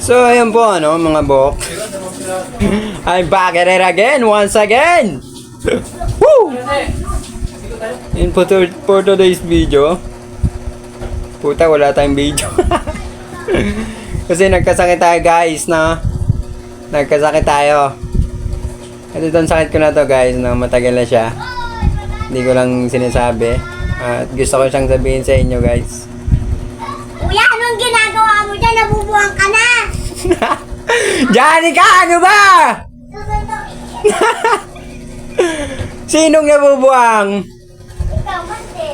So, ayun po, ano, mga bok. I'm back at it again, once again. Woo! Yun po for today's video. Puta, wala tayong video. Kasi nagkasakit tayo, guys, no? Nagkasakit tayo. At itong sakit ko na to, guys, no? Matagal na siya. Hindi ko lang sinasabi. At gusto ko siyang sabihin sa inyo, guys. Kuya, anong ginagawa mo dyan? Nabubuang ka na! Johnny ka! Ano ba? Sinong nabubuang? Ikaw, kasi.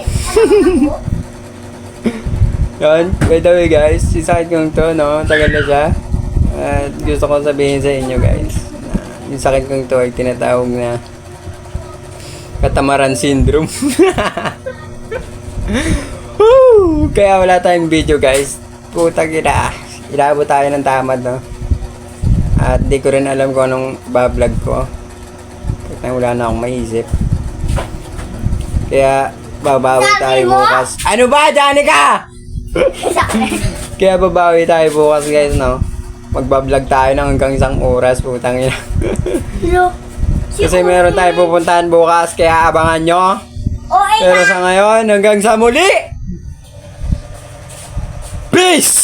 Yan, by the way, guys, si sakit kong to, no? Tagal na siya. At gusto ko sabihin sa inyo, guys, na yung sakit kong to ay tinatawag na katamaran syndrome. Woo! Kaya wala tayong video, guys. Putang ina. Inaabot tayo ng tamad, no? At di ko rin alam kung anong bablog ko. Kasi wala na akong maisip. Kaya babawi tayo bukas. Ano ba, Janica? Kaya babawi tayo bukas, guys, no? Magbablog tayo ng hanggang 1 oras, putang ina. Kasi meron tayo pupuntahan bukas, kaya abangan nyo. Pero sa ngayon, hanggang sa muli! Peace!